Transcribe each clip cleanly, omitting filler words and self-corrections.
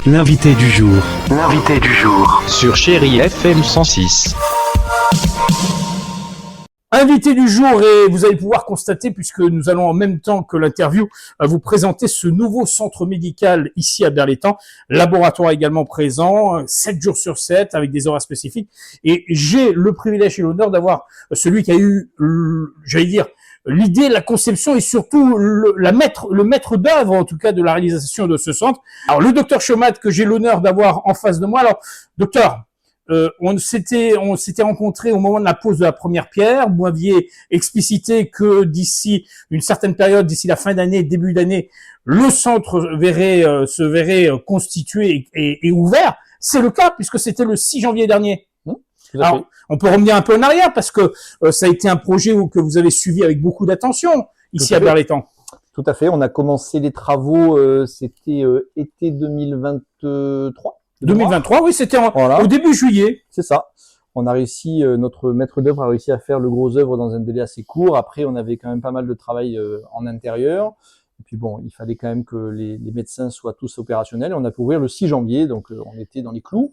L'invité du jour. L'invité du jour. Sur Chérie FM 106. Invité du jour, et vous allez pouvoir constater, puisque nous allons en même temps que l'interview vous présenter ce nouveau centre médical ici à Berlétan, laboratoire également présent, 7 jours sur 7 avec des horaires spécifiques. Et j'ai le privilège et l'honneur d'avoir celui qui a eu, j'allais dire, l'idée, la conception et surtout le maître d'œuvre, en tout cas, de la réalisation de ce centre. Alors, le docteur Chomat, que j'ai l'honneur d'avoir en face de moi. Alors, docteur, on s'était rencontrés au moment de la pose de la première pierre. Vous m'aviez explicité que d'ici une certaine période, d'ici la fin d'année, début d'année, le centre se verrait constitué et ouvert. C'est le cas puisque c'était le 6 janvier dernier. Alors, on peut revenir un peu en arrière parce que ça a été un projet que vous avez suivi avec beaucoup d'attention ici à Berlétan. Tout à fait. On a commencé les travaux, c'était été 2023. 2023, oui, c'était au début juillet. C'est ça. On a réussi, notre maître d'œuvre a réussi à faire le gros œuvre dans un délai assez court. Après, on avait quand même pas mal de travail en intérieur. Et puis bon, il fallait quand même que les médecins soient tous opérationnels. On a pu ouvrir le 6 janvier, donc on était dans les clous.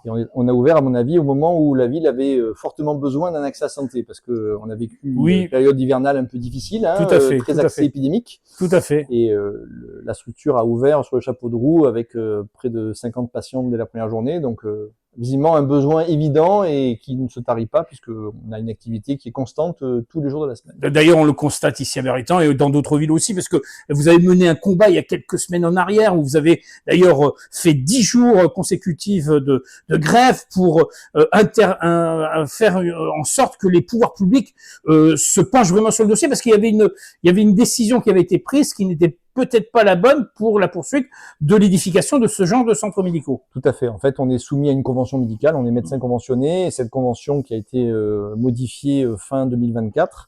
Et on a ouvert, à mon avis, au moment où la ville avait fortement besoin d'un accès à santé, parce que on a vécu une période hivernale un peu difficile, très axée épidémique. Tout à fait. Et la structure a ouvert sur le chapeau de roue avec près de 50 patients dès la première journée. Donc, visiblement un besoin évident et qui ne se tarit pas puisque on a une activité qui est constante tous les jours de la semaine. D'ailleurs, on le constate ici à Berlétan et dans d'autres villes aussi, parce que vous avez mené un combat il y a quelques semaines en arrière où vous avez d'ailleurs fait 10 jours consécutifs de grève pour faire en sorte que les pouvoirs publics se penchent vraiment sur le dossier, parce qu'il y avait une décision qui avait été prise qui n'était peut-être pas la bonne pour la poursuite de l'édification de ce genre de centres médicaux. Tout à fait. En fait, on est soumis à une convention médicale, on est médecin conventionné, et cette convention qui a été modifiée fin 2024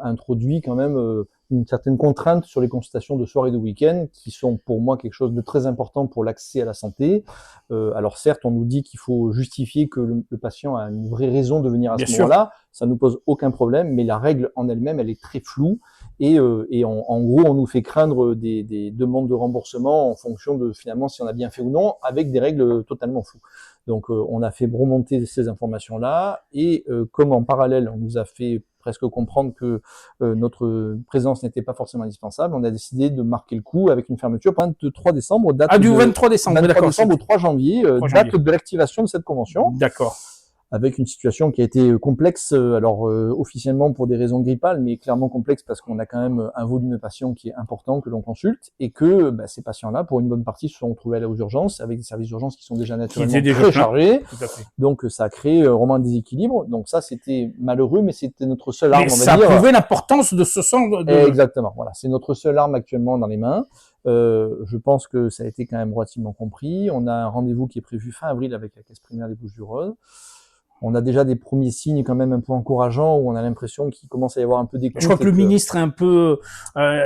introduit quand même une certaine contrainte sur les consultations de soir et de week-end, qui sont pour moi quelque chose de très important pour l'accès à la santé. Alors certes, on nous dit qu'il faut justifier que le patient a une vraie raison de venir à ce moment-là, ça nous pose aucun problème, mais la règle en elle-même, elle est très floue. Et en gros, on nous fait craindre des demandes de remboursement en fonction de finalement si on a bien fait ou non, avec des règles totalement floues. Donc, on a fait remonter ces informations-là, et comme en parallèle, on nous a fait presque comprendre que notre présence n'était pas forcément indispensable, on a décidé de marquer le coup avec une fermeture le 23 décembre, date du 23 décembre, 23 décembre au 3 janvier, date de l'activation de cette convention. D'accord. Avec une situation qui a été complexe, alors officiellement pour des raisons grippales, mais clairement complexe parce qu'on a quand même un volume de patients qui est important que l'on consulte, et que ces patients-là, pour une bonne partie, se sont retrouvés aux urgences, avec des services d'urgence qui sont déjà naturellement très chargés. Tout à fait. Donc ça a créé vraiment un déséquilibre. Donc ça, c'était malheureux, mais c'était notre seule arme, mais on va ça dire. Ça a prouvé l'importance de ce centre. Exactement, voilà. C'est notre seule arme actuellement dans les mains. Je pense que ça a été quand même relativement compris. On a un rendez-vous qui est prévu fin avril avec la caisse primaire des Bouches-du-Rhône. On a déjà des premiers signes quand même un peu encourageants où on a l'impression qu'il commence à y avoir un peu d'écoute. Je crois que le ministre est un peu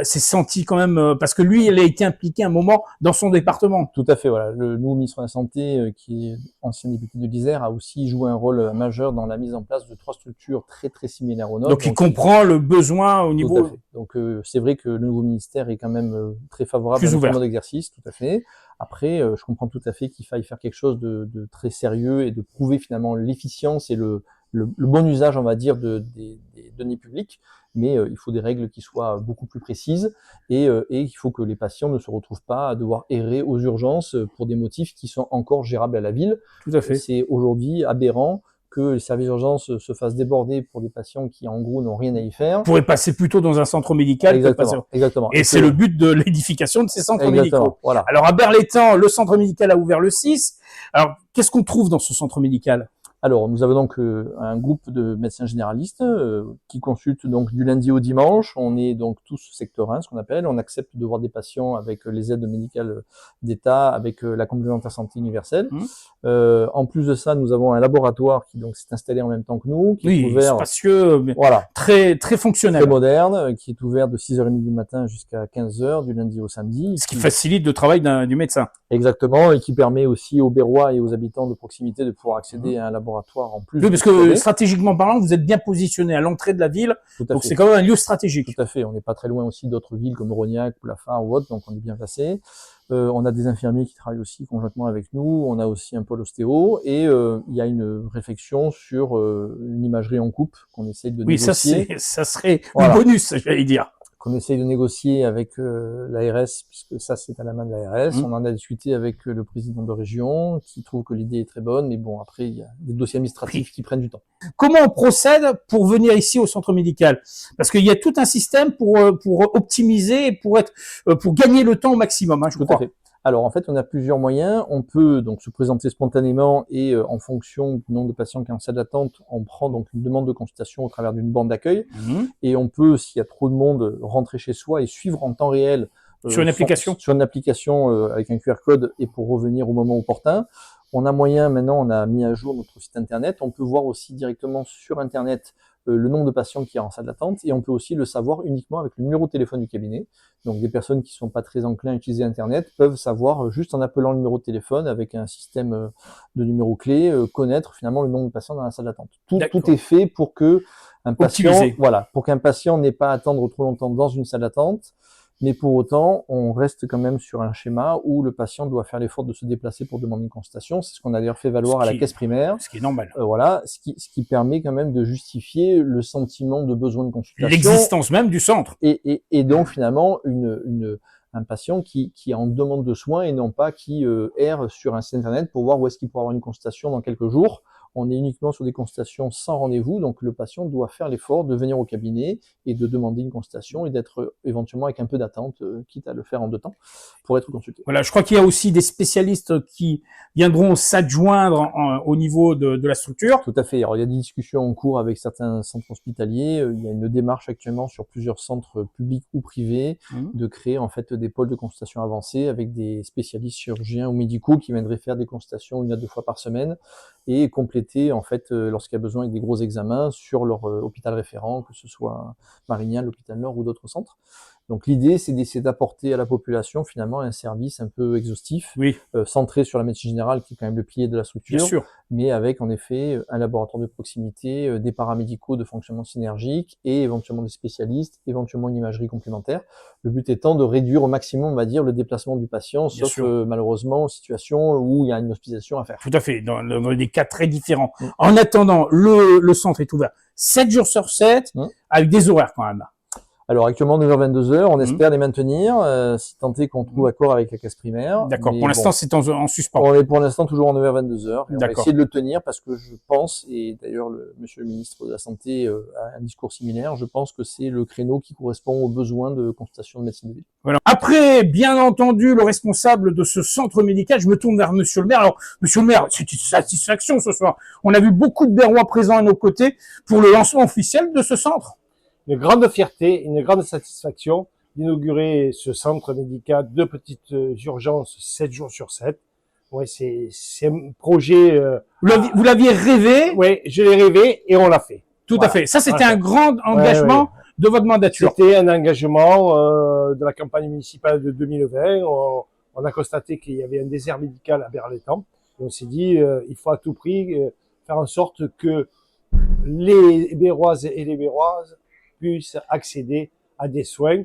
s'est senti quand même parce que lui, il a été impliqué un moment dans son département. Tout à fait, voilà. Le nouveau ministre de la Santé, qui est ancien député de l'Isère, a aussi joué un rôle majeur dans la mise en place de 3 structures très très similaires aux nôtres. Donc il comprend le besoin au niveau. Tout à fait. Donc c'est vrai que le nouveau ministère est quand même très favorable à notre mode d'exercice, tout à fait. Après, je comprends tout à fait qu'il faille faire quelque chose de très sérieux et de prouver finalement l'efficience et le bon usage, on va dire, des données publiques. Mais il faut des règles qui soient beaucoup plus précises, et il faut que les patients ne se retrouvent pas à devoir errer aux urgences pour des motifs qui sont encore gérables à la ville. Tout à fait. C'est aujourd'hui aberrant que les services d'urgence se fassent déborder pour des patients qui, en gros, n'ont rien à y faire. Pourraient passer plutôt dans un centre médical. Exactement. Et c'est le but de l'édification de ces centres médicaux. Voilà. Alors, à Berlétan, le centre médical a ouvert le 6. Alors, qu'est-ce qu'on trouve dans ce centre médical ? Alors, nous avons donc un groupe de médecins généralistes qui consultent donc du lundi au dimanche. On est donc tous secteur 1, ce qu'on appelle. On accepte de voir des patients avec les aides médicales d'État, avec la complémentaire santé universelle. En plus de ça, nous avons un laboratoire qui donc s'est installé en même temps que nous, qui est ouvert, spacieux, mais très très fonctionnel, très moderne, qui est ouvert de 6h30 du matin jusqu'à 15h du lundi au samedi. Ce qui facilite le travail du médecin. Exactement, et qui permet aussi aux Berrois et aux habitants de proximité de pouvoir accéder à un laboratoire laboratoire en plus. Oui, parce que stratégiquement parlant, vous êtes bien positionné à l'entrée de la ville, donc c'est quand même un lieu stratégique. Tout à fait, on n'est pas très loin aussi d'autres villes comme Rognac ou Lafare ou autres, donc on est bien placé. On a des infirmiers qui travaillent aussi conjointement avec nous, on a aussi un pôle ostéo, et il y a une réflexion sur une imagerie en coupe qu'on essaye de négocier. Oui, ça serait le bonus, j'allais dire. Qu'on essaye de négocier avec l'ARS, puisque ça c'est à la main de l'ARS. On en a discuté avec le président de région, qui trouve que l'idée est très bonne, mais bon, après il y a des dossiers administratifs qui prennent du temps. Comment on procède pour venir ici au centre médical? Parce qu'il y a tout un système pour optimiser et pour gagner le temps au maximum, je crois. Tout à fait. Alors en fait, on a plusieurs moyens. On peut donc se présenter spontanément et en fonction du nombre de patients qui est en salle d'attente, on prend donc une demande de consultation au travers d'une borne d'accueil. Et on peut, s'il y a trop de monde, rentrer chez soi et suivre en temps réel sur une application. Sur une application avec un QR code et pour revenir au moment opportun. On a moyen, maintenant on a mis à jour notre site internet. On peut voir aussi directement sur internet le nombre de patients qui est en salle d'attente, et on peut aussi le savoir uniquement avec le numéro de téléphone du cabinet. Donc des personnes qui sont pas très enclins à utiliser internet peuvent savoir juste en appelant le numéro de téléphone avec un système de numéros clés connaître finalement le nombre de patients dans la salle d'attente. Tout est fait pour que un patient, pour qu'un patient n'ait pas à attendre trop longtemps dans une salle d'attente. Mais pour autant, on reste quand même sur un schéma où le patient doit faire l'effort de se déplacer pour demander une consultation. C'est ce qu'on a d'ailleurs fait valoir à la caisse primaire. Ce qui est normal. Ce qui permet quand même de justifier le sentiment de besoin de consultation. L'existence même du centre. Et donc finalement, un patient qui est en demande de soins et non pas qui erre sur un site internet pour voir où est-ce qu'il pourra avoir une consultation dans quelques jours. On est uniquement sur des consultations sans rendez-vous, donc le patient doit faire l'effort de venir au cabinet et de demander une consultation et d'être éventuellement avec un peu d'attente, quitte à le faire en 2 temps, pour être consulté. Voilà, je crois qu'il y a aussi des spécialistes qui viendront s'adjoindre au niveau de la structure. Tout à fait. Alors il y a des discussions en cours avec certains centres hospitaliers. Il y a une démarche actuellement sur plusieurs centres publics ou privés de créer en fait des pôles de consultation avancés avec des spécialistes chirurgiens ou médicaux qui viendraient faire des consultations 1 à 2 fois par semaine et compléter en fait lorsqu'il y a besoin avec des gros examens sur leur hôpital référent, que ce soit Marignane, l'hôpital Nord ou d'autres centres. Donc l'idée, c'est d'essayer d'apporter à la population finalement un service un peu exhaustif, centré sur la médecine générale, qui est quand même le pilier de la structure, bien sûr, mais avec en effet un laboratoire de proximité, des paramédicaux de fonctionnement synergique et éventuellement des spécialistes, éventuellement une imagerie complémentaire. Le but étant de réduire au maximum, on va dire, le déplacement du patient, sauf malheureusement situation où il y a une hospitalisation à faire. Tout à fait, dans des cas très différents. En attendant, le centre est ouvert 7 jours sur 7, avec des horaires quand même. Alors actuellement 9h-22h, on espère les maintenir, si tant est qu'on trouve accord avec la caisse primaire. D'accord, pour l'instant c'est en suspens. On est pour l'instant toujours en 9h-22h, et on va essayer de le tenir parce que je pense, et d'ailleurs monsieur le ministre de la Santé a un discours similaire, je pense que c'est le créneau qui correspond aux besoins de consultation de médecine de ville. Voilà. Après, bien entendu, le responsable de ce centre médical, je me tourne vers monsieur le maire. Alors, monsieur le maire, c'est une satisfaction ce soir. On a vu beaucoup de Berrois présents à nos côtés pour le lancement officiel de ce centre. Une grande fierté, une grande satisfaction d'inaugurer ce centre médical de petites urgences 7 jours sur 7. Ouais, c'est un projet. Vous l'aviez rêvé? Oui, je l'ai rêvé et on l'a fait. Tout à fait. Ça, c'était un grand engagement de votre mandature. C'était un engagement de la campagne municipale de 2020. On a constaté qu'il y avait un désert médical à Berlétan. Et on s'est dit, il faut à tout prix faire en sorte que les Berroises et les Berroises puissent accéder à des soins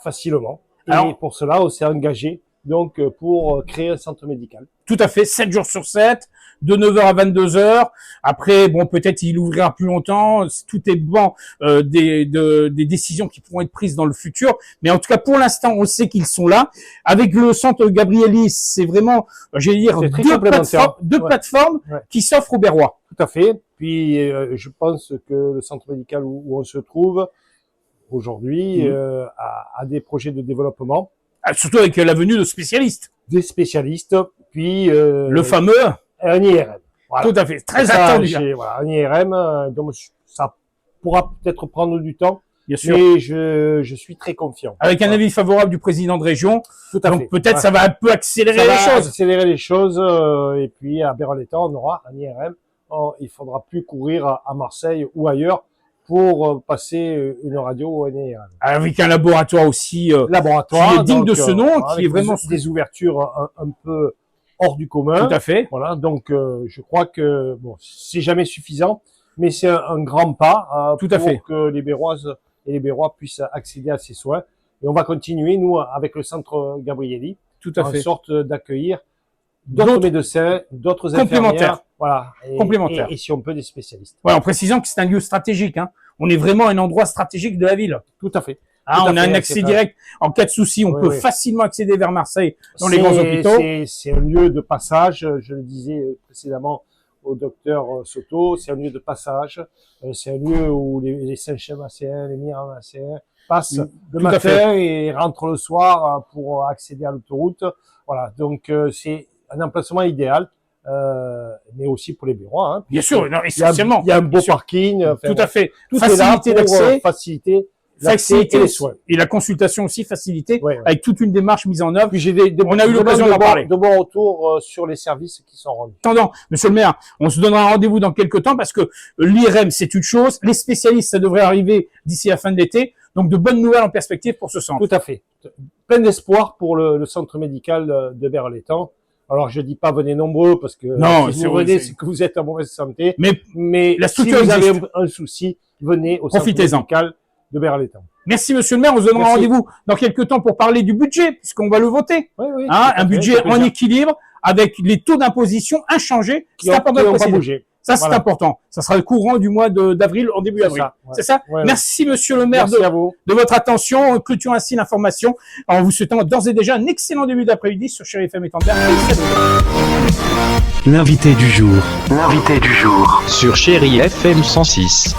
facilement. Et pour cela, on s'est engagé donc pour créer un centre médical. Tout à fait, 7 jours sur 7, de 9h à 22h. Après, bon, peut-être il ouvrira plus longtemps. Tout est bon, des décisions qui pourront être prises dans le futur. Mais en tout cas, pour l'instant, on sait qu'ils sont là. Avec le centre Gabrielis, c'est vraiment, j'allais dire, deux plateformes qui s'offrent aux Berrois. Tout à fait. Puis, je pense que le centre médical où on se trouve aujourd'hui a des projets de développement. Surtout avec la venue de spécialistes. Des spécialistes, puis le fameux un IRM. Voilà. Tout à fait, très attendu. Voilà, un IRM, donc ça pourra peut-être prendre du temps. Bien sûr. Mais je suis très confiant. Avec un avis favorable du président de région. Tout à fait. Donc peut-être ça va un peu accélérer les choses. Accélérer les choses. Et puis à Berlétan, on aura un IRM. Il faudra plus courir à Marseille ou ailleurs pour passer une radio ou un IRM. Avec un laboratoire aussi qui est digne de ce nom, qui est vraiment des ouvertures un peu hors du commun. Tout à fait. Voilà, donc je crois que bon, c'est jamais suffisant, mais c'est un grand pas Tout à fait. pour que les Béroises et les Bérois puissent accéder à ces soins. Et on va continuer, nous, avec le centre Gabrielli, Tout à en fait. sorte d'accueillir d'autres médecins, d'autres complémentaires. infirmières, voilà, Complémentaires. et si on peut des spécialistes. Voilà, en précisant que c'est un lieu stratégique. Hein. On est vraiment un endroit stratégique de la ville. Tout à fait. Ah, Tout à on a fait, un accès c'est direct. En cas de souci, on Oui, peut oui. facilement accéder vers Marseille dans les grands hôpitaux. C'est un lieu de passage, je le disais précédemment au docteur Soto, c'est un lieu de passage, c'est un lieu où les Saint-Chamasséens, les Miramasséens passent le Tout à matin et rentrent le soir pour accéder à l'autoroute. Voilà, donc c'est un emplacement idéal, mais aussi pour les bureaux. Hein, Bien sûr, non, il essentiellement. y a un beau Bien sûr. parking. Enfin, Tout à fait. Tout Facilité est là pour d'accès. faciliter l'accès et les soins. Et la consultation aussi facilitée, Ouais, ouais. avec toute une démarche mise en œuvre. Puis j'ai On a eu l'occasion d'en parler. de bons retours sur les services qui sont rendus. Attendant, monsieur le maire, on se donnera rendez-vous dans quelques temps parce que l'IRM, c'est une chose. Les spécialistes, ça devrait arriver d'ici la fin de l'été. Donc, de bonnes nouvelles en perspective pour ce centre. Tout à fait. Plein d'espoir pour le centre médical de Berlétan. Alors, je dis pas venez nombreux parce que Non, si c'est vous vrai, venez, c'est- c'est que vous êtes en mauvaise santé. Mais la si structure vous avez existe. un souci, venez au centre Profitez-en. médical de Berlétan. Merci, monsieur le maire. On se donnera Merci. rendez-vous dans quelques temps pour parler du budget, puisqu'on va le voter. Oui, oui. Hein, tout à un fait, budget ça fait en plaisir. équilibre avec les taux d'imposition inchangés. Qui C'est ont- important qui de ont pas préciser. bougé. Ça, c'est Voilà. important. Ça sera le courant du mois d'avril, en début C'est avril. ça, ouais. C'est ça? Ouais, ouais. Merci, monsieur le maire, Merci à vous. de votre attention. On clôture ainsi l'information en vous souhaitant d'ores et déjà un excellent début d'après-midi sur Chérie FM Étendard. L'invité du jour. L'invité du jour. Sur Chérie FM 106.